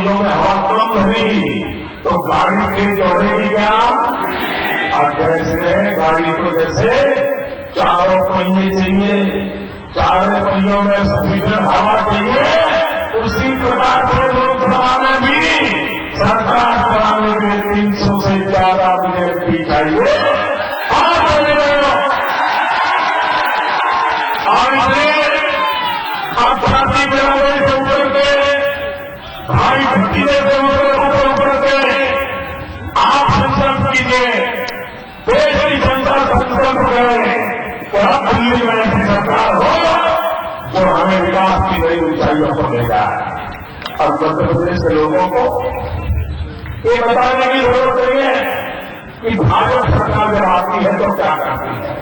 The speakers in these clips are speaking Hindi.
पहियों में हवा कम भरेगी तो गाड़ी तेज दौड़ेगी क्या? और जैसे गाड़ी को जैसे चारों पहिए चाहिए, चारों पहियों में सफीकर हवा चाहिए, उसी प्रकार से लोकसभा में भी सरकार चलाने के 300 से ज्यादा विधेयक चाहिए। अपराधी बराबरी से उतर के, भाई भतीजे से उतर के आप संकल्प कीजिए, देश की जनता संकल्प करें कि अब दिल्ली में ऐसी सरकार हो जो हमें विकास की नई ऊंचाइयों पर ले जाए। और मध्य प्रदेश के लोगों को ये बताने की जरूरत नहीं है कि भाजपा सरकार जब आती है तो क्या करती है।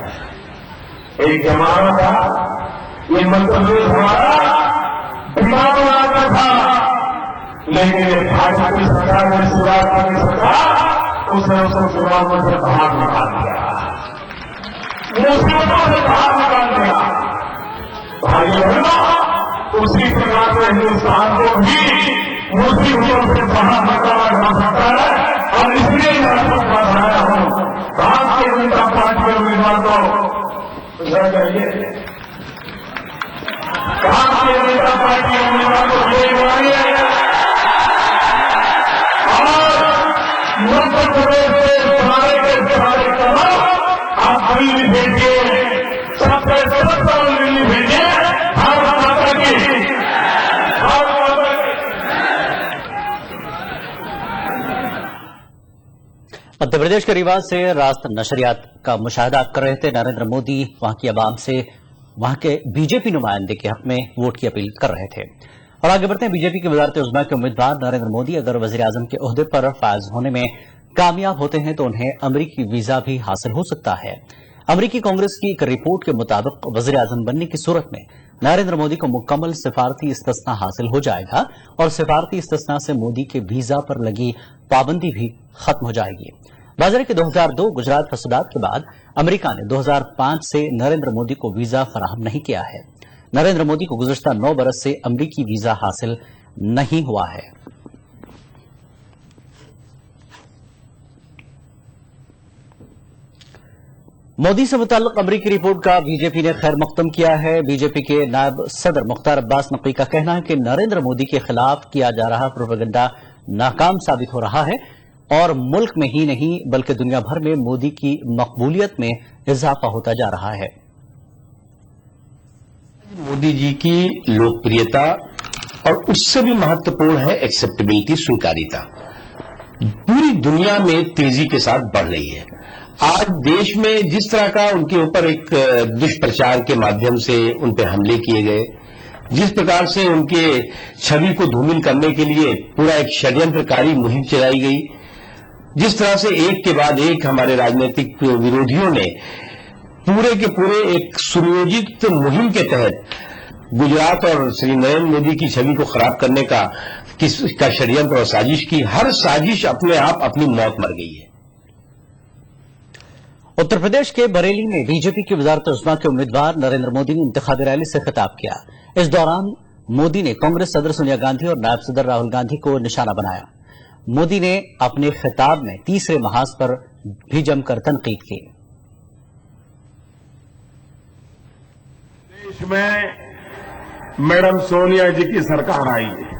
एक जमाना था ये मध्य प्रदेश हमारा दिमाग बनाता था, लेकिन भाजपा की सरकार ने शुरुआत की सरकार उसने उसको चुनाव में से बाहर निकाल दिया, मुसीबतों से बाहर निकाल दिया। भाइयों बहनों, उसी प्रकार से हिन्दुस्तान को भी मुसीबतों से बाहर निकाला जा सकता है। और इसलिए मैं बताया हूं भारतीय जनता पार्टी के उम्मीदवार को कहिए, भारतीय जनता पार्टी के उम्मीदवार को भेजवाइए और मध्य प्रदेश से सारे के सारे कदम आप दिल्ली भेजिए, सबसे सबसे दिल्ली भेजिए। भारत माता की, भारत माता की। मध्य प्रदेश के रीवा से राष्ट्र नशरियात का मुशाहिदा कर रहे थे नरेंद्र मोदी। वहां की आवाम से वहां के बीजेपी नुमाइंदे के हक में वोट की अपील कर रहे थे। और आगे बढ़ते हैं, बीजेपी के वज़ारत उज़्मा के उम्मीदवार नरेंद्र मोदी अगर वज़ीर आज़म के ओहदे पर फायज होने में कामयाब होते हैं तो उन्हें अमरीकी वीजा भी हासिल हो सकता है। अमरीकी कांग्रेस की एक रिपोर्ट के मुताबिक वज़ीर आज़म बनने की सूरत में नरेंद्र मोदी को मुकम्मल सिफारती इस्तिस्ना हासिल हो जाएगा और सिफारती इस्तिस्ना से मोदी के वीजा पर लगी पाबंदी भी खत्म हो जाएगी। बाज़ार के 2002 गुजरात फसादात के बाद अमेरिका ने 2005 से नरेंद्र मोदी को वीजा फराहम नहीं किया है। नरेंद्र मोदी को गुज़श्ता 9 बरस से अमरीकी वीजा हासिल नहीं हुआ है। मोदी से मुताल्लिक अमरीकी रिपोर्ट का बीजेपी ने खैर मकदम किया है। बीजेपी के नायब सदर मुख्तार अब्बास नकवी का कहना है कि नरेंद्र मोदी के खिलाफ किया जा रहा प्रोपेगेंडा नाकाम साबित हो रहा है और मुल्क में ही नहीं बल्कि दुनिया भर में मोदी की मकबूलियत में इजाफा होता जा रहा है। मोदी जी की लोकप्रियता और उससे भी महत्वपूर्ण है एक्सेप्टेबिलिटी, स्वीकार्यता, पूरी दुनिया में तेजी के साथ बढ़ रही है। आज देश में जिस तरह का उनके ऊपर एक दुष्प्रचार के माध्यम से उन पर हमले किए गए, जिस प्रकार से उनके छवि को धूमिल करने के लिए पूरा एक षड्यंत्रकारी मुहिम चलाई गई, जिस तरह से एक के बाद एक हमारे राजनीतिक विरोधियों ने पूरे के पूरे एक सुनियोजित मुहिम के तहत गुजरात और श्री नरेंद्र मोदी की छवि को खराब करने का षड्यंत्र और साजिश की, हर साजिश अपने आप अपनी मौत मर गई है। उत्तर प्रदेश के बरेली में बीजेपी की वज़ारत उज़्मा के उम्मीदवार नरेंद्र मोदी ने इंतखाबी रैली से खिताब किया। इस दौरान मोदी ने कांग्रेस सदर सोनिया गांधी और नायब सदर राहुल गांधी को निशाना बनाया। मोदी ने अपने खिताब में तीसरे महाज पर भी जमकर तनकीद की। देश में मैडम सोनिया जी की सरकार आई है।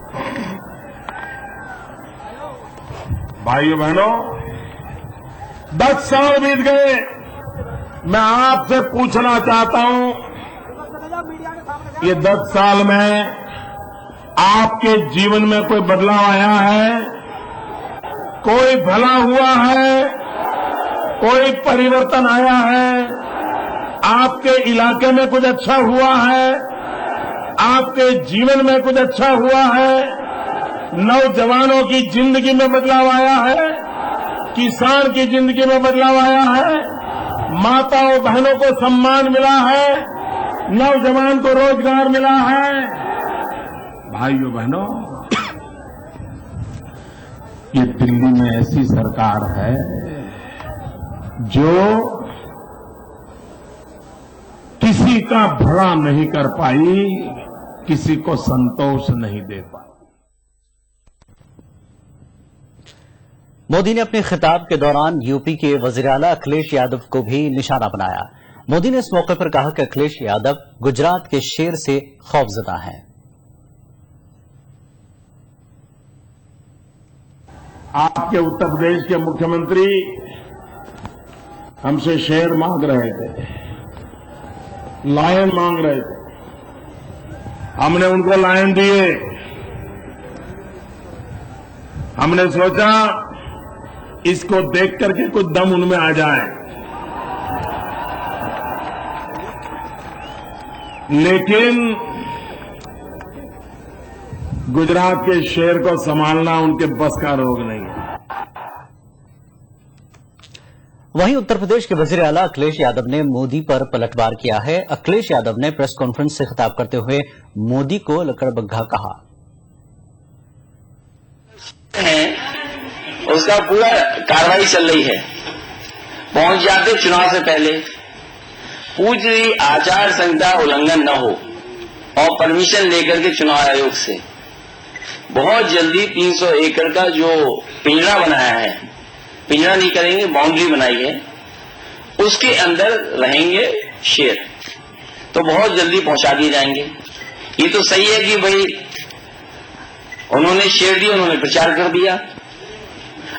भाइयों बहनों, 10 साल बीत गए। मैं आपसे पूछना चाहता हूं, ये 10 साल में आपके जीवन में कोई बदलाव आया है? कोई भला हुआ है? कोई परिवर्तन आया है? आपके इलाके में कुछ अच्छा हुआ है? आपके जीवन में कुछ अच्छा हुआ है? नौजवानों की जिंदगी में बदलाव आया है? किसान की जिंदगी में बदलाव आया है? माताओं बहनों को सम्मान मिला है? नौजवान को रोजगार मिला है? भाइयों बहनों, ये दिल्ली में ऐसी सरकार है जो किसी का भला नहीं कर पाई, किसी को संतोष नहीं दे पाई। मोदी ने अपने खिताब के दौरान यूपी के वजीर आला अखिलेश यादव को भी निशाना बनाया। मोदी ने इस मौके पर कहा कि अखिलेश यादव गुजरात के शेर से खौफजदा हैं। आपके उत्तर प्रदेश के मुख्यमंत्री हमसे शेर मांग रहे थे, लायन मांग रहे थे। हमने उनको लायन दिए। हमने सोचा इसको देख करके कुछ दम उनमें आ जाए, लेकिन गुजरात के शेर को संभालना उनके बस का रोग नहीं है। वहीं उत्तर प्रदेश के वजीर आला अखिलेश यादव ने मोदी पर पलटवार किया है। अखिलेश यादव ने प्रेस कॉन्फ्रेंस से खिताब करते हुए मोदी को लकड़बग्घा कहा। उसका पूरा कार्रवाई चल रही है। पहुंच जाते चुनाव से पहले पूरी आचार संहिता उल्लंघन न हो और परमिशन लेकर के चुनाव आयोग से बहुत जल्दी 300 एकड़ का जो पिंजरा बनाया है, पिंजरा नहीं करेंगे, बाउंड्री बनाई है, उसके अंदर रहेंगे शेर, तो बहुत जल्दी पहुंचा दिए जाएंगे। ये तो सही है कि भाई उन्होंने शेर दिया, उन्होंने प्रचार कर दिया।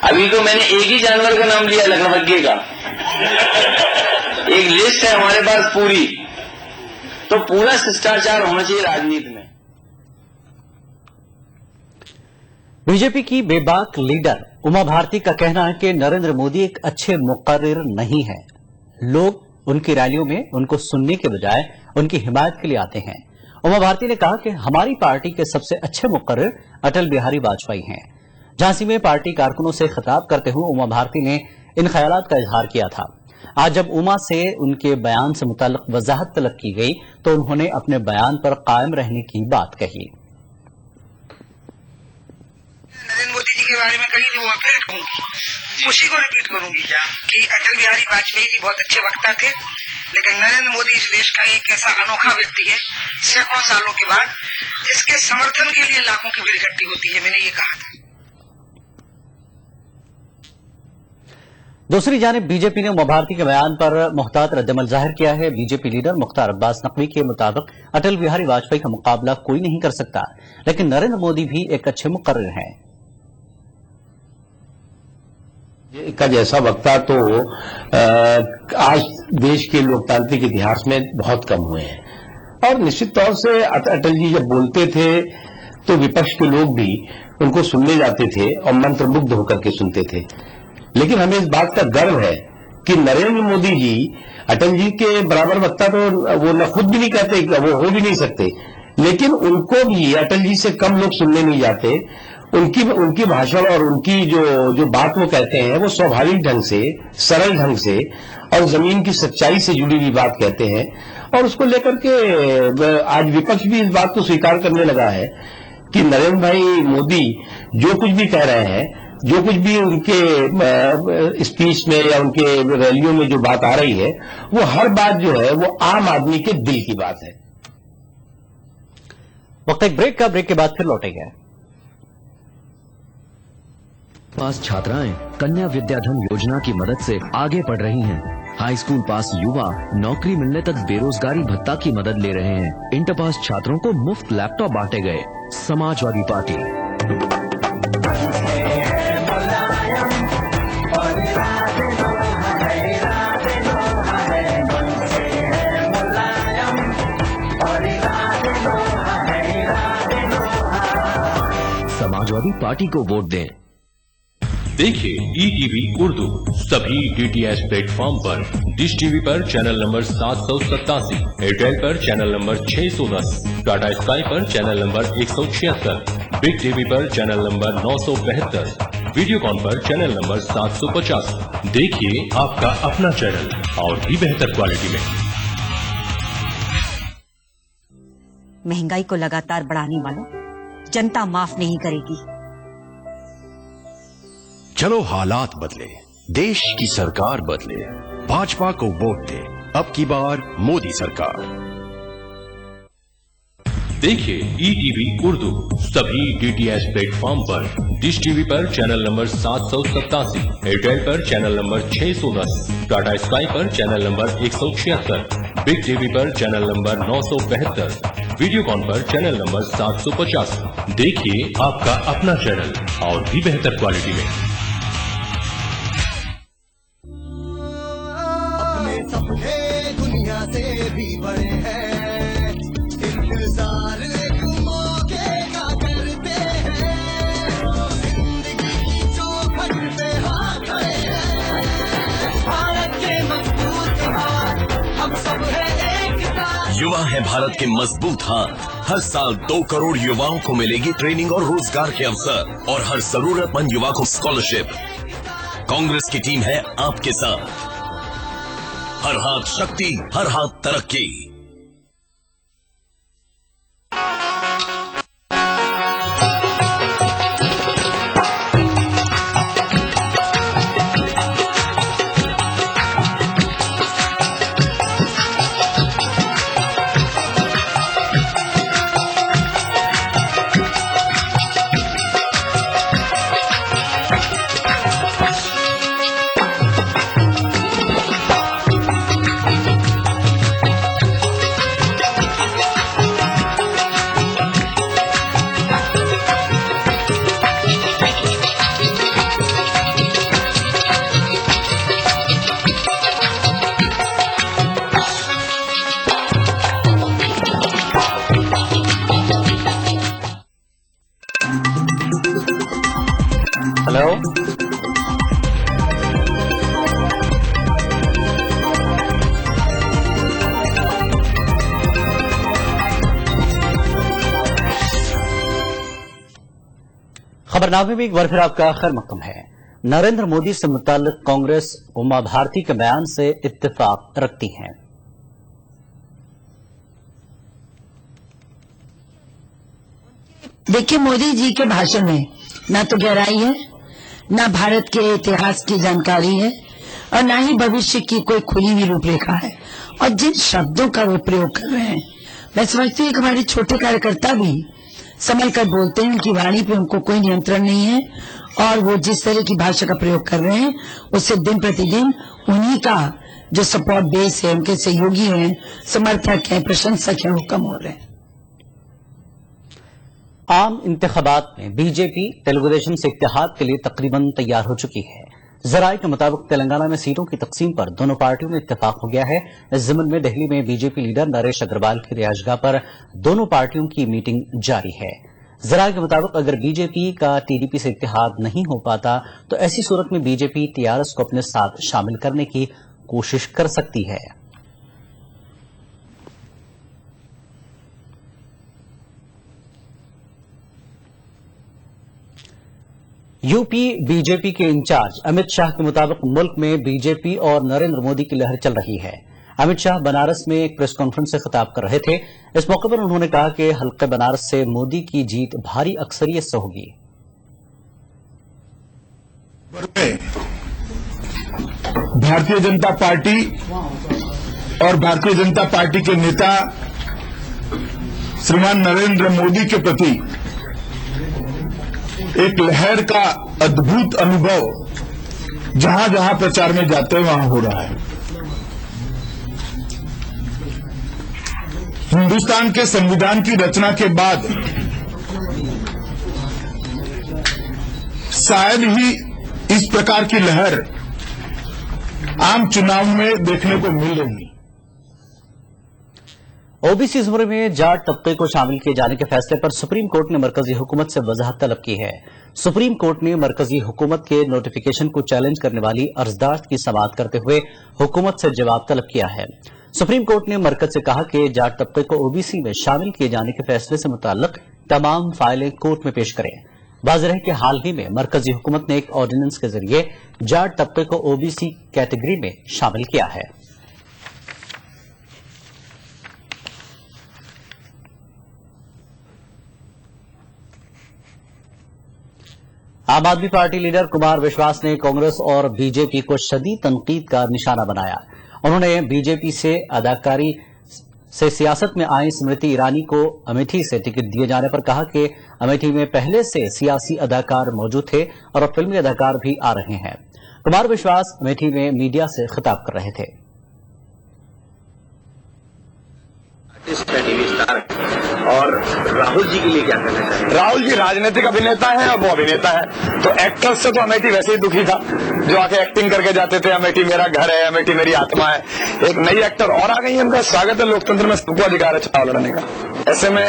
अभी तो मैंने एक ही जानवर का नाम लिया, लकड़बग्घे का। एक लिस्ट है हमारे पास पूरी, तो पूरा शिष्टाचार होना चाहिए राजनीति में। बीजेपी की बेबाक लीडर उमा भारती का कहना है कि नरेंद्र मोदी एक अच्छे मुकर्रिर नहीं है। लोग उनकी रैलियों में उनको सुनने के बजाय उनकी हिमायत के लिए आते हैं। उमा भारती ने कहा कि हमारी पार्टी के सबसे अच्छे मुकर्रिर अटल बिहारी वाजपेयी हैं। झांसी में पार्टी कारकुनों से खिताब करते हुए उमा भारती ने इन ख्यालात का इजहार किया था। आज जब उमा से उनके बयान से मुताल्लिक वजाहत तलब की गई तो उन्होंने अपने बयान पर कायम रहने की बात कही। नरेंद्र मोदी जी के बारे में कहीं नहीं हुआ, फिर कहूंगी, उसी को रिपीट करूंगी कि अटल बिहारी वाजपेयी जी बहुत अच्छे वक्ता थे, लेकिन नरेंद्र मोदी इस देश का एक ऐसा अनोखा व्यक्ति है सैकड़ों सालों के बाद जिसके समर्थन के लिए लाखों की भीड़ इकट्ठी होती है। मैंने ये कहा था। दूसरी जानिब बीजेपी ने उमा भारती के बयान पर मुहतात रद्दअमल जाहिर किया है। बीजेपी लीडर मुख्तार अब्बास नकवी के मुताबिक अटल बिहारी वाजपेयी का मुकाबला कोई नहीं कर सकता, लेकिन नरेंद्र मोदी भी एक अच्छे मुकर्रिर हैं। का जैसा वक्ता तो आज देश के लोकतांत्रिक इतिहास में बहुत कम हुए हैं, और निश्चित तौर से अटल जी जब बोलते थे तो विपक्ष के लोग भी उनको सुनने जाते थे और मंत्रमुग्ध होकर के सुनते थे। लेकिन हमें इस बात का गर्व है कि नरेंद्र मोदी जी अटल जी के बराबर वक्ता तो वो न खुद भी नहीं कहते, वो हो भी नहीं सकते, लेकिन उनको भी अटल जी से कम लोग सुनने नहीं जाते। उनकी भाषण और उनकी जो बात वो कहते हैं वो स्वाभाविक ढंग से, सरल ढंग से और जमीन की सच्चाई से जुड़ी हुई बात कहते हैं, और उसको लेकर के आज विपक्ष भी इस बात को स्वीकार करने लगा है कि नरेंद्र भाई मोदी जो कुछ भी कह रहे हैं, जो कुछ भी उनके स्पीच में या उनके रैलियों में जो बात आ रही है, वो हर बात जो है वो आम आदमी के दिल की बात है। वक्त एक ब्रेक का, ब्रेक के बाद फिर लौटेंगे। पास छात्राएं कन्या विद्याधन योजना की मदद से आगे पढ़ रही हैं। हाई स्कूल पास युवा नौकरी मिलने तक बेरोजगारी भत्ता की मदद ले रहे हैं। इंटर पास छात्रों को मुफ्त लैपटॉप बांटे गए। समाजवादी पार्टी। समाजवादी पार्टी को वोट दें। देखिए ETV उर्दू सभी DTH प्लेटफॉर्म पर। डिश टीवी पर चैनल नंबर 787, एयरटेल पर चैनल नंबर 610, टाटा स्काई पर चैनल नंबर 176, बिग टीवी पर चैनल नंबर 972, वीडियोकॉन पर चैनल नंबर 750। देखिए आपका अपना चैनल और भी बेहतर क्वालिटी में। महंगाई को लगातार बढ़ाने वालों जनता माफ नहीं करेगी। चलो हालात बदले, देश की सरकार बदले, भाजपा को वोट दे। अब की बार मोदी सरकार। देखिए ETV उर्दू सभी DTH प्लेटफॉर्म पर, डिश टीवी पर चैनल नंबर 787, एयरटेल पर चैनल नंबर 610, टाटा स्काई पर चैनल नंबर 176, बिग टीवी पर चैनल नंबर 972, वीडियोकॉन पर चैनल नंबर 750। देखिए आपका अपना चैनल और भी बेहतर क्वालिटी में। अपने सपने दुनिया से भी बड़े हैं, इंतजार एक मौके का करते हैं, जिंदगी की चौखट पे हाथ खड़े हैं, भारत के मजबूत हाथ हम सब है एक साथ। युवा है भारत के मजबूत हाथ। हर साल 2 करोड़ युवाओं को मिलेगी ट्रेनिंग और रोजगार के अवसर और हर जरूरतमंद युवा को स्कॉलरशिप। कांग्रेस की टीम है आपके साथ। हर हाथ शक्ति, हर हाथ तरक्की। हेलो, खबरनामे में एक बार फिर आपका खैर मकदम है। नरेंद्र मोदी से मुताल्लिक कांग्रेस उमा भारती के बयान से इत्तेफाक रखती है। देखिए, मोदी जी के भाषण में ना तो गहराई है, ना भारत के इतिहास की जानकारी है और ना ही भविष्य की कोई खुली हुई रूपरेखा है। और जिन शब्दों का वो प्रयोग कर रहे हैं, मैं समझती हूँ कि हमारे छोटे कार्यकर्ता भी संभल कर बोलते हैं, उनकी वाणी पे उनको कोई नियंत्रण नहीं है और वो जिस तरह की भाषा का प्रयोग कर रहे हैं उससे दिन प्रतिदिन उन्हीं का जो सपोर्ट बेस है, उनके सहयोगी हैं, समर्थक हैं, प्रशंसक हैं, वो कम हो रहे हैं। आम इंतखाबात में बीजेपी तेलुगुदेशम से इत्तेहाद के लिए तकरीबन तैयार हो चुकी है। जराये के मुताबिक तेलंगाना में सीटों की तकसीम पर दोनों पार्टियों में इत्तेफाक हो गया है। इस जिम्न में दिल्ली में बीजेपी लीडर नरेश अग्रवाल की रिहायशगाह पर दोनों पार्टियों की मीटिंग जारी है। जराये के मुताबिक अगर बीजेपी का टीडीपी से इत्तेहाद नहीं हो पाता तो ऐसी सूरत में बीजेपी टीआरएस को अपने साथ शामिल करने की कोशिश कर सकती है। यूपी बीजेपी के इंचार्ज अमित शाह के मुताबिक मुल्क में बीजेपी और नरेंद्र मोदी की लहर चल रही है। अमित शाह बनारस में एक प्रेस कॉन्फ्रेंस से खिताब कर रहे थे। इस मौके पर उन्होंने कहा कि हल्के बनारस से मोदी की जीत भारी अक्सरियत से होगी। भारतीय जनता पार्टी और भारतीय जनता पार्टी के नेता श्रीमान नरेंद्र मोदी के प्रति एक लहर का अद्भुत अनुभव जहां जहां प्रचार में जाते हैं वहां हो रहा है। हिंदुस्तान के संविधान की रचना के बाद शायद ही इस प्रकार की लहर आम चुनाव में देखने को मिल रही है। ओबीसी जुमरे में जाट तबके को शामिल किए जाने के फैसले पर सुप्रीम कोर्ट ने मरकजी हुकूमत से वजाहत तलब की है। सुप्रीम कोर्ट ने मरकजी हुकूमत के नोटिफिकेशन को चैलेंज करने वाली अर्जदाश्त की समाअत करते हुए हुकूमत से जवाब तलब किया है। सुप्रीम कोर्ट ने मरकज से कहा कि जाट तबके को ओबीसी में शामिल किए जाने के फैसले से मुताल्लिक तमाम फाइलें कोर्ट में पेश करें। वाज़ेह है कि हाल ही में मरकजी हुकूमत ने एक ऑर्डिनेंस के जरिए जाट तबके को ओबीसी कैटेगरी में शामिल किया है। आम आदमी पार्टी लीडर कुमार विश्वास ने कांग्रेस और बीजेपी को शदीद तनकीद का निशाना बनाया। उन्होंने बीजेपी से अदाकारी से सियासत में आई स्मृति ईरानी को अमेठी से टिकट दिए जाने पर कहा कि अमेठी में पहले से सियासी अदाकार मौजूद थे और अब फिल्मी अदाकार भी आ रहे हैं। कुमार विश्वास अमेठी में मीडिया से खिताब कर रहे थे। और राहुल जी के लिए क्या कहना चाहिए? राहुल जी राजनीतिक अभिनेता हैं और वो अभिनेता है, तो एक्टर्स से तो अमेठी वैसे ही दुखी था जो आके एक्टिंग करके जाते थे, अमेठी मेरा घर है, अमेठी मेरी आत्मा है। एक नई एक्टर और आ गई है, उनका स्वागत है। लोकतंत्र में सबको अधिकार है चुनाव लड़ने का। ऐसे में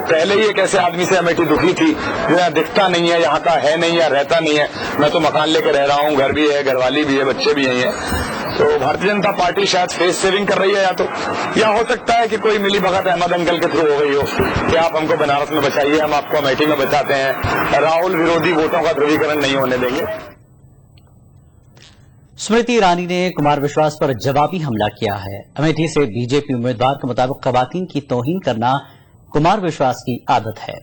पहले ही एक ऐसे आदमी से अमेठी दुखी थी जो यहाँ दिखता नहीं है, यहाँ का है नहीं या रहता नहीं है। मैं तो मकान लेके रह रहा हूँ, घर भी है, घरवाली भी है, बच्चे भी हैं। तो भारतीय जनता पार्टी शायद फेस सेविंग कर रही है, या हो सकता है कि कोई मिली भगत अहमद अंकल के थ्रू हो गई हो कि आप हमको बनारस में बचाइए, हम आपको अमेठी में बचाते हैं। राहुल विरोधी वोटों का ध्रुवीकरण नहीं होने देंगे। स्मृति ईरानी ने कुमार विश्वास पर जवाबी हमला किया है। अमेठी से बीजेपी उम्मीदवार के मुताबिक खवातीन की तौहीन करना कुमार विश्वास की आदत है।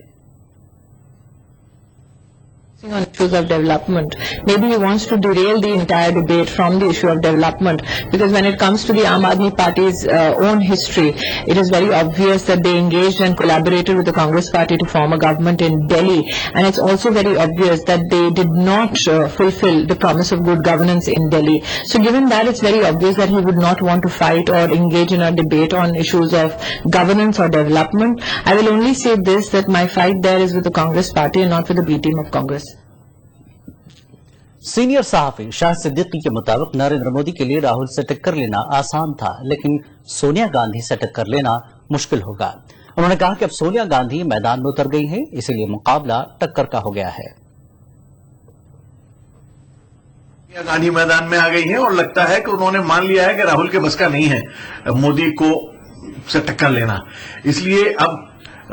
On issues of development. Maybe he wants to derail the entire debate from the issue of development, because when it comes to the Aam Aadmi Party's own history, it is very obvious that they engaged and collaborated with the Congress Party to form a government in Delhi, and it's also very obvious that they did not fulfill the promise of good governance in Delhi. So given that, it's very obvious that he would not want to fight or engage in a debate on issues of governance or development. I will only say this, that my fight there is with the Congress Party and not with the B team of Congress. Senior सहाफी शाह सिद्दीकी के मुताबिक नरेंद्र मोदी के लिए राहुल से टक्कर लेना आसान था, लेकिन सोनिया गांधी से टक्कर लेना मुश्किल होगा। उन्होंने कहा कि अब सोनिया गांधी मैदान में उतर गई हैं, इसीलिए मुकाबला टक्कर का हो गया है। सोनिया गांधी मैदान में आ गई हैं और लगता है कि उन्होंने मान लिया है कि राहुल के बस का नहीं है मोदी को से टक्कर लेना, इसलिए अब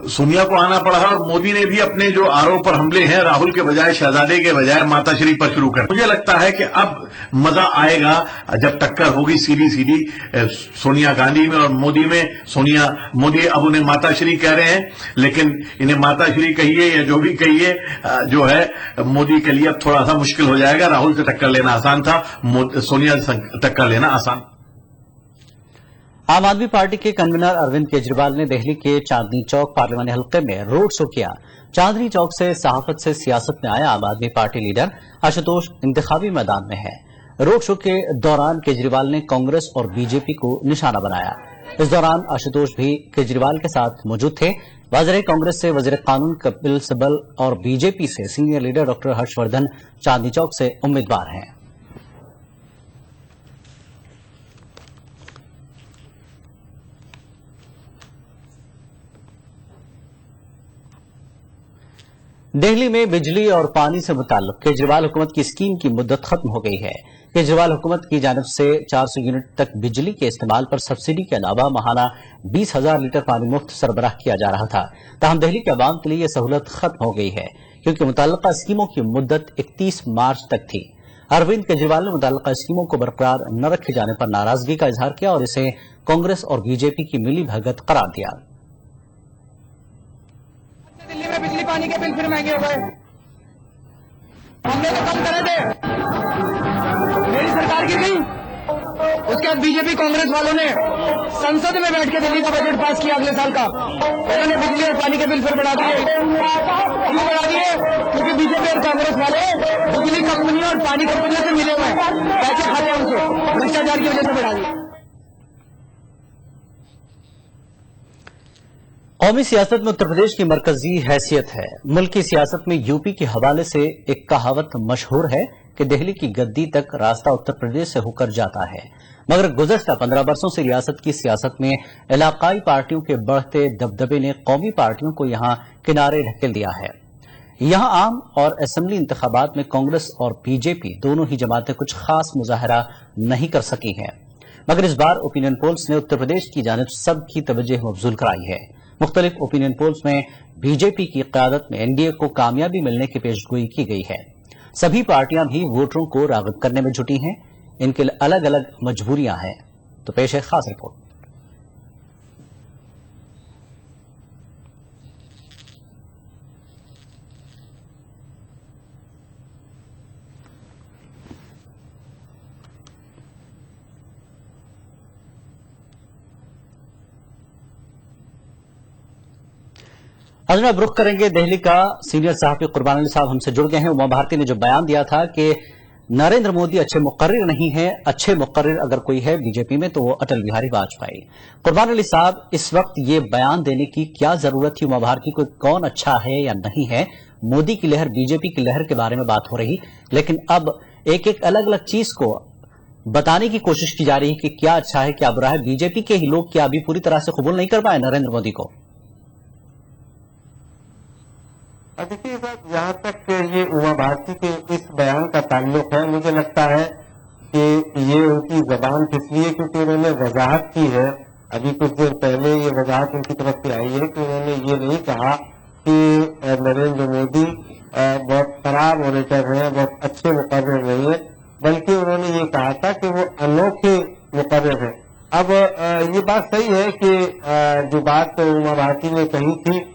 सोनिया को आना पड़ा और मोदी ने भी अपने जो आरोप और हमले हैं राहुल के बजाय, शहजादे के बजाय माताश्री पर शुरू कर। मुझे लगता है कि अब मजा आएगा जब टक्कर होगी सीधी सीधी सोनिया गांधी में और मोदी में। मोदी अब उन्हें माताश्री कह रहे हैं, लेकिन इन्हें माताश्री कहिए या जो भी कहिए, जो है मोदी के लिए अब थोड़ा सा मुश्किल हो जाएगा। राहुल से टक्कर लेना आसान था, सोनिया से टक्कर लेना आसान। आम आदमी पार्टी के कन्वीनर अरविंद केजरीवाल ने दिल्ली के चांदनी चौक पार्लियामानी हल्के में रोड शो किया। चांदनी चौक से सहाफत से सियासत में आया आम आदमी पार्टी लीडर आशुतोष इंतखाबी मैदान में है। रोड शो के दौरान केजरीवाल ने कांग्रेस और बीजेपी को निशाना बनाया। इस दौरान आशुतोष भी केजरीवाल के साथ मौजूद थे। वज़ीर कांग्रेस से वज़ीर कानून कपिल सिब्बल और बीजेपी से senior leader doctor Harshvardhan Chandni Chowk से उम्मीदवार हैं। दिल्ली में बिजली और पानी से मुताल्लिक केजरीवाल हुकूमत की स्कीम की मुद्दत खत्म हो गई है। केजरीवाल हुकूमत की जानिब से 400 यूनिट तक बिजली के इस्तेमाल पर सब्सिडी के अलावा माहाना 20,000 लीटर पानी मुफ्त सरबराह किया जा रहा था। ताहम दिल्ली के अवाम के लिए यह सहूलत खत्म हो गई है, क्योंकि मुतल्लिका स्कीमों की मुद्दत 31 मार्च तक थी। अरविंद केजरीवाल ने मुतल्लिका स्कीमों को बरकरार न रखे जाने पर नाराजगी का इजहार किया और इसे कांग्रेस और बीजेपी की मिली भगत करार दिया। दिल्ली में बिजली पानी के बिल फिर महंगे हो गए। हमने तो कम करे थे, मेरी सरकार की नहीं। उसके बाद बीजेपी कांग्रेस वालों ने संसद में बैठ के दिल्ली का बजट पास किया अगले साल का। उन्होंने बिजली और पानी के बिल फिर बढ़ा दिए। क्यों बढ़ा दिए? क्योंकि बीजेपी और कांग्रेस वाले बिजली कंपनी और पानी कंपनियों से मिले हुए हैं, पैसे खाते हैं उनसे, भ्रष्टाचार की वजह से बढ़ा दिए। कौमी सियासत में उत्तर प्रदेश की मरकजी हैसियत है। मुल्क की सियासत में यूपी के हवाले से एक कहावत मशहूर है कि दिल्ली की गद्दी तक रास्ता उत्तर प्रदेश से होकर जाता है, मगर गुज़श्ता 15 वर्षों से रियासत की सियासत में इलाकाई पार्टियों के बढ़ते दबदबे ने कौमी पार्टियों को यहां किनारे ढकेल दिया है। यहां आम और असेंबली इंतखाबात में कांग्रेस और बीजेपी दोनों ही जमातें कुछ खास मुजाहरा नहीं कर सकी हैं, मगर इस बार ओपिनियन पोल्स ने उत्तर प्रदेश की जानिब सबकी तवज्जो मबजूल कराई है। मुख्तलिफ ओपिनियन पोल्स में बीजेपी की क़यादत में एनडीए को कामयाबी मिलने की पेशगोई की गई है। सभी पार्टियां भी वोटरों को राग़िब करने में जुटी हैं। इनके अलग अलग मजबूरियां हैं। तो पेश है खास रिपोर्ट। आज अब रुख करेंगे दिल्ली का सीनियर सहाफी कुर्बान अली साहब हमसे जुड़ गए हैं। उमा भारती ने जो बयान दिया था कि नरेंद्र मोदी अच्छे मुकर्रिर नहीं है, अच्छे मुकर्रिर अगर कोई है बीजेपी में तो वो अटल बिहारी वाजपेयी। कुर्बान अली साहब, इस वक्त ये बयान देने की क्या जरूरत थी उमा भारती को? कौन अच्छा है या नहीं है? मोदी की लहर, बीजेपी की लहर के बारे में बात हो रही, लेकिन अब एक एक अलग अलग चीज को बताने की कोशिश की जा रही है कि क्या अच्छा है क्या बुरा है। बीजेपी के ही लोग क्या अभी पूरी तरह से कबूल नहीं कर पाए नरेंद्र मोदी को? देखिए साहब, जहाँ तक ये उमा भारती के इस बयान का ताल्लुक है, मुझे लगता है कि ये उनकी जबान फिसली है, क्योंकि उन्होंने वजाहत की है। अभी कुछ देर पहले ये वजाहत उनकी तरफ से आई है कि उन्होंने ये नहीं कहा कि नरेंद्र मोदी बहुत खराब ऑडिटर हैं, बहुत अच्छे मुकर्रिर नहीं है, बल्कि उन्होंने ये कहा था कि वो अनोखे मुकर्रिर हैं। अब ये बात सही है कि जो बात उमा भारती ने कही थी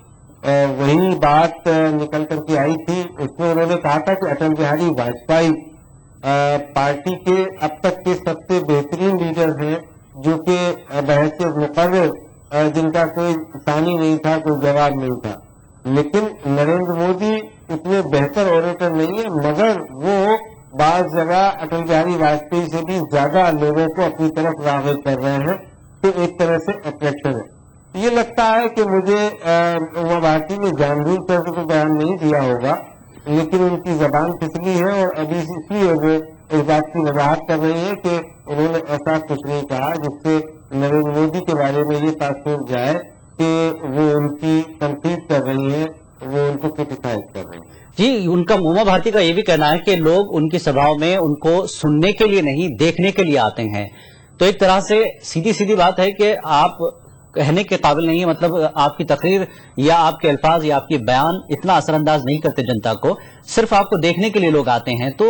वही बात निकल करके आई थी। उसमें उन्होंने कहा था कि अटल बिहारी वाजपेयी पार्टी के अब तक के सबसे बेहतरीन लीडर हैं, जो कि बहैसियत मुकर्रिर जिनका कोई सानी नहीं था, कोई जवाब नहीं था। लेकिन नरेंद्र मोदी इतने बेहतर ऑडिटर नहीं है, मगर वो बाज जगह अटल बिहारी वाजपेयी से भी ज्यादा लोगों को अपनी तरफ राग़िब कर रहे हैं, तो एक तरह से अट्रैक्शन है। ये लगता है कि मुझे उमा भारती ने जानबूझ करके तो बयान नहीं दिया होगा, लेकिन उनकी जबान फिसली है और अभी इसलिए वो इस बात की वजाहत कर रही है कि उन्होंने ऐसा कुछ नहीं कहा जिससे नरेंद्र मोदी के बारे में ये तासुर जाए कि वो उनकी तनकीद कर रही है, वो उनको क्रिटिसाइज कर रही है। जी, उनका उमा भारती का ये भी कहना है कि लोग उनकी सभाओं में उनको सुनने के लिए नहीं, देखने के लिए आते हैं। तो एक तरह से सीधी सीधी बात है कि आप कहने के काबिल नहीं है, मतलब आपकी तकरीर या आपके अल्फाज या आपके बयान इतना असरअंदाज नहीं करते जनता को, सिर्फ आपको देखने के लिए लोग आते हैं। तो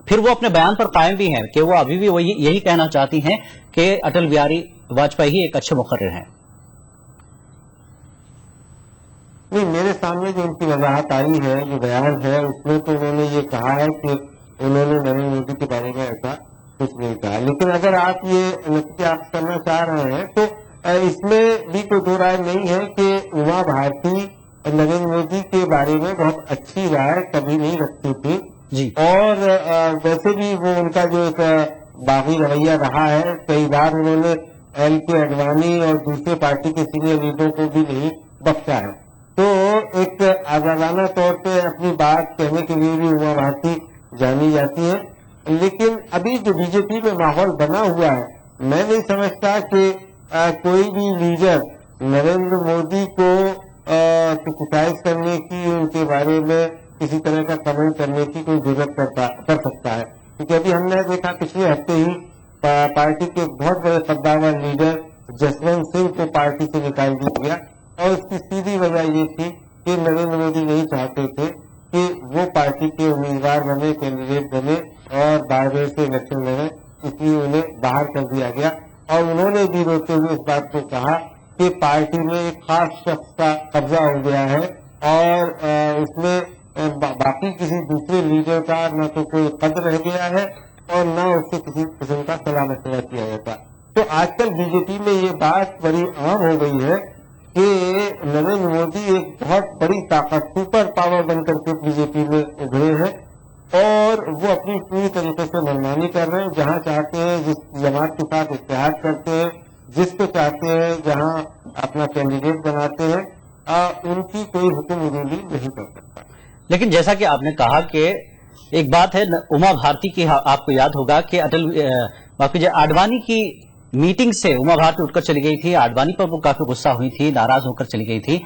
फिर वो अपने बयान पर कायम भी हैं कि वो अभी भी वही यही कहना चाहती हैं कि अटल बिहारी वाजपेयी ही एक अच्छे मुकर्रिर हैं। नहीं, मेरे सामने जो उनकी वजाहत आई है, जो बयान है, उसमें तो उन्होंने ये कहा है कि उन्होंने नरेंद्र मोदी के बारे में ऐसा कुछ नहीं कहा। लेकिन अगर आप ये नतीजा आप करना चाह रहे हैं तो इसमें भी कोई दो राय नहीं है कि उमा भारती नरेंद्र मोदी के बारे में बहुत अच्छी राय कभी नहीं रखती थी जी। और वैसे भी वो उनका जो एक बागी रवैया रहा है, कई बार उन्होंने LK आडवाणी और दूसरे पार्टी के सीनियर लीडरों को भी नहीं बख्शा है। तो एक आजादाना तौर पे अपनी बात कहने के लिए भी उमा भारती जानी जाती है। लेकिन अभी जो बीजेपी में माहौल बना हुआ है, मैं नहीं समझता कि कोई भी लीडर नरेंद्र मोदी को क्रिटिसाइज करने की, उनके बारे में किसी तरह का कमेंट करने की कोई जरूरत कर सकता है। क्योंकि अभी हमने देखा पिछले हफ्ते ही पार्टी के बहुत बड़े कद्दावर लीडर जसवंत सिंह को पार्टी से निकाल दिया गया, और उसकी सीधी वजह ये थी कि नरेंद्र मोदी नहीं चाहते थे कि वो पार्टी के उम्मीदवार बने, कैंडिडेट बने और बार-बार से इलेक्शन लड़े, इसलिए उन्हें बाहर कर दिया गया। और उन्होंने भी रोते हुए इस बात को कहा कि पार्टी में एक खास शख्स का कब्जा हो गया है और उसमें बाकी किसी दूसरे लीडर का न तो कोई कद रह गया है और न उससे किसी किस्म का सलाह मशवरा किया जाता। तो आजकल बीजेपी में ये बात बड़ी आम हो गई है कि नरेंद्र मोदी एक बहुत बड़ी ताकत, सुपर पावर बनकर के बीजेपी में उभरे हैं और वो अपनी पूरी तरीके से मनमानी कर रहे हैं। जहां चाहते हैं, जिस जमात के साथ इत्तेहाद करते हैं, जिसको चाहते हैं जहां अपना कैंडिडेट बनाते हैं, उनकी कोई हुक्म उरूली नहीं कर सकता। लेकिन जैसा कि आपने कहा कि एक बात है उमा भारती की, आपको याद होगा कि माफ कीजिए, आडवाणी की मीटिंग से उमा भारती उठकर चली गई थी। आडवाणी पर वो काफी गुस्सा हुई थी, नाराज होकर चली गई थी।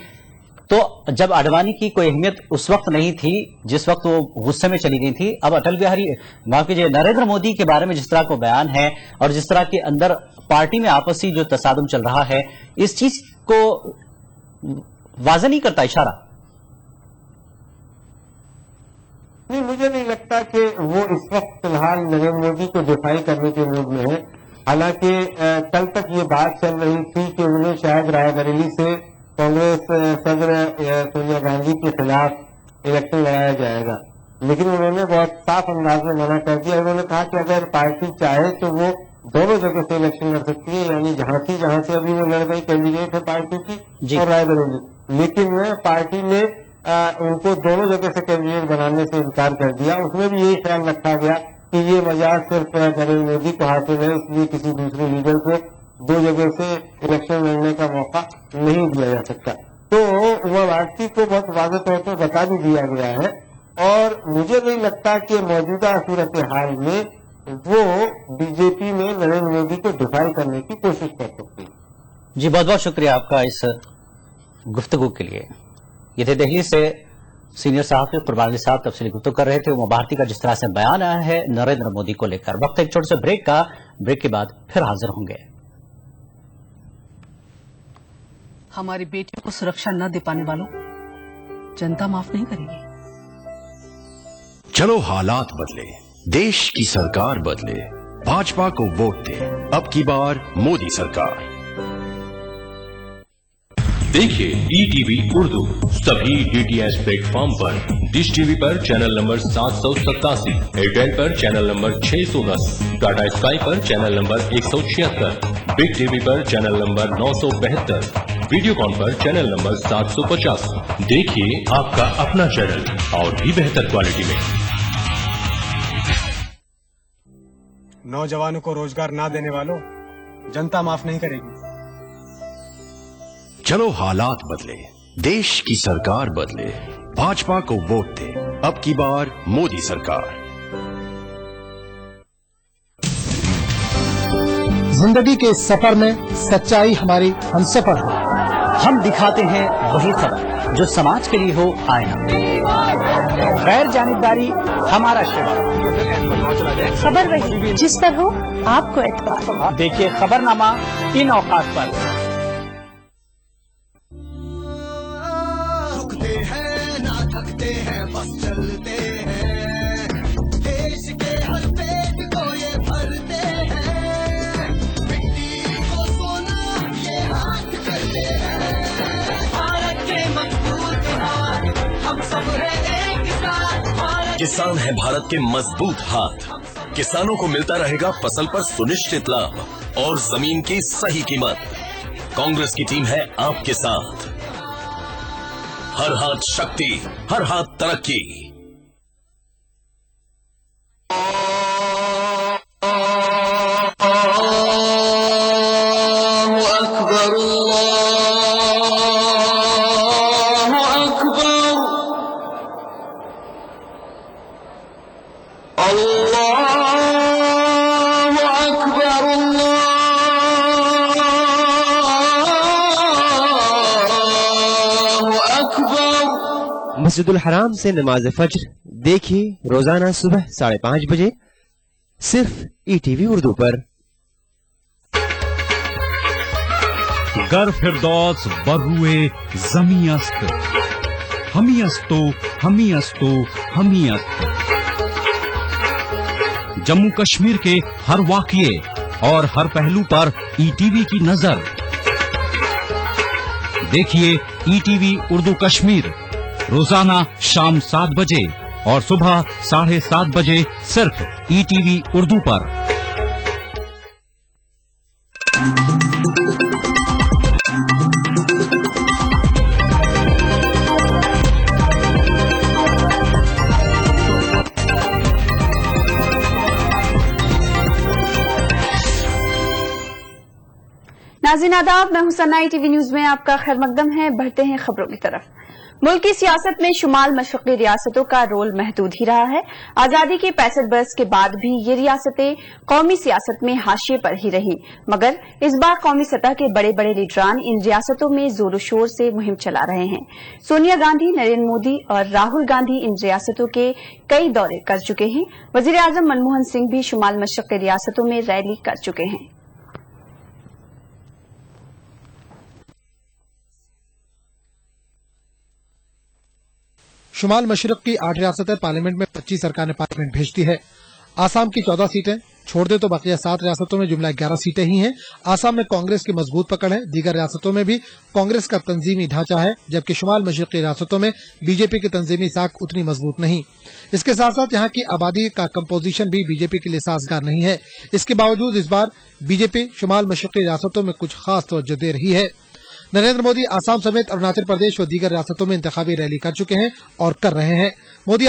तो जब आडवाणी की कोई अहमियत उस वक्त नहीं थी जिस वक्त वो गुस्से में चली गई थी, अब अटल बिहारी, माफ कीजिए, नरेंद्र मोदी के बारे में जिस तरह को बयान है और जिस तरह के अंदर पार्टी में आपसी जो तसादुम चल रहा है, इस चीज को वाज़ह नहीं करता इशारा? नहीं, मुझे नहीं लगता कि वो इस वक्त फिलहाल नरेंद्र मोदी को डिफाई करने के मूड में है। हालांकि कल तक ये बात चल रही थी कि उन्हें शायद रायबरेली से कांग्रेस सदर सोनिया गांधी के खिलाफ इलेक्शन लड़ाया जाएगा, लेकिन उन्होंने बहुत साफ अंदाज में मना कर दिया। उन्होंने कहा कि अगर पार्टी चाहे तो वो दोनों जगह से इलेक्शन लड़ सकती है, यानी जहां से अभी वो लड़ गई कैंडिडेट है पार्टी की और रायबरेली, लेकिन पार्टी ने उनको दोनों जगह से कैंडिडेट बनाने से इनकार कर दिया। उसमें भी यही ख्याल रखा गया कि ये मजाक सिर्फ नरेंद्र मोदी को हासिल है, इसलिए किसी दूसरे लीडर को दो जगह से इलेक्शन लड़ने का मौका नहीं दिया जा सकता। तो उमा भारती को बहुत वाज़ेह तौर पर बता भी दिया गया है और मुझे नहीं लगता कि मौजूदा सूरत हाल में वो बीजेपी में नरेंद्र मोदी को डिफाई करने की कोशिश कर सकती है। जी बहुत बहुत शुक्रिया आपका इस गुफ्तगू के लिए। ये थे दिल्ली से सीनियर सहाफी कुरबान अली साहब तफसीली गुफ्तगू कर रहे थे। उमा भारती का जिस तरह से बयान आया है नरेंद्र मोदी को लेकर। वक्त एक छोटे से ब्रेक का, ब्रेक के बाद फिर हाजिर होंगे। हमारी बेटियों को सुरक्षा न दे पाने वालों जनता माफ नहीं करेगी। चलो हालात बदले, देश की सरकार बदले, भाजपा को वोट दे, अब की बार मोदी सरकार। देखिए ETV उर्दू सभी DTH प्लेटफॉर्म पर, डिश टीवी पर चैनल नंबर 787, एयरटेल पर चैनल नंबर 610, टाटा स्काई पर चैनल नंबर 176, बिग टीवी पर चैनल नंबर 972, वीडियोकॉन पर चैनल नंबर 750। देखिए आपका अपना चैनल और भी बेहतर क्वालिटी में। नौजवानों को रोजगार ना देने वालों जनता माफ नहीं करेगी। चलो हालात बदले, देश की सरकार बदले, भाजपा को वोट दे, अब की बार मोदी सरकार। जिंदगी के इस सफर में सच्चाई हमारी हमसफर है। हम दिखाते हैं वही खबर जो समाज के लिए हो आईना। गैर जानिबदारी हमारा शिवा। खबर वही जिस पर हो आपको एतबार। देखिए खबरनामा इन औकात पर। रुकते हैं ना थकते हैं बस चलते हैं, देश के हर पेट को ये भरते हैं, मिट्टी को सोना ये हाथ करते हैं, भारत के मजबूत हाथ हम सब एक साथ। किसान है भारत के मजबूत हाथ। किसानों को मिलता रहेगा फसल पर सुनिश्चित लाभ और जमीन की सही कीमत। कांग्रेस की टीम है आपके साथ। हर हाथ शक्ति, हर हाथ तरक्की। मस्जिदुल हराम से नमाज फज्र देखिए रोजाना सुबह 5:30 बजे सिर्फ ETV उर्दू पर। गर फिरदौस बरुए जमी अस्त, हमी अस्तो हमी अस्तो हमी अस्त। जम्मू कश्मीर के हर वाकये और हर पहलू पर ETV की नजर। देखिए ETV उर्दू कश्मीर रोजाना शाम 7 बजे और सुबह 7:30 बजे सिर्फ ETV उर्दू पर। नाज़रीन आदाब, मैं हुसैना ITV न्यूज में आपका खैर मकदम है। बढ़ते हैं खबरों की तरफ। मुल्क की सियासत में शुमाल मशरक़ी रियासतों का रोल महदूद ही रहा है। आजादी के 65 बरस के बाद भी ये रियासतें कौमी सियासत में हाशिए पर ही रही, मगर इस बार कौमी सतह के बड़े बड़े लीडरान इन रियासतों में जोर शोर से मुहिम चला रहे हैं। सोनिया गांधी, नरेंद्र मोदी और राहुल गांधी इन रियासतों के कई दौरे कर चुके हैं। वजीर आजम मनमोहन सिंह भी शुमाल मशरक़ी रियासतों में रैली कर चुके हैं। शुमाल मशरक़ की 8 रियासतें पार्लियामेंट में 25 सरकार ने पार्लियामेंट भेज दी है। आसाम की 14 सीटें, छोड़ दे तो बकिया 7 रियासतों में जुमला 11 सीटें ही हैं। आसाम में कांग्रेस की मजबूत पकड़ है। दीगर रियासतों में भी कांग्रेस का तंजीमी ढांचा है, जबकि शुमाल मशरकी रियासतों में बीजेपी की तंजीमी साख उतनी मजबूत नहीं। इसके साथ साथ यहाँ की आबादी का कंपोजिशन भी बीजेपी के लिए साजगार नहीं है। इसके बावजूद इस बार बीजेपी शुमाल मशरकी रियासतों में कुछ खास तवज्जो दे रही है। नरेंद्र मोदी आसाम समेत अरुणाचल प्रदेश व दीगर रियासतों में इंतखाबी रैली कर चुके हैं और कर रहे हैं। मोदी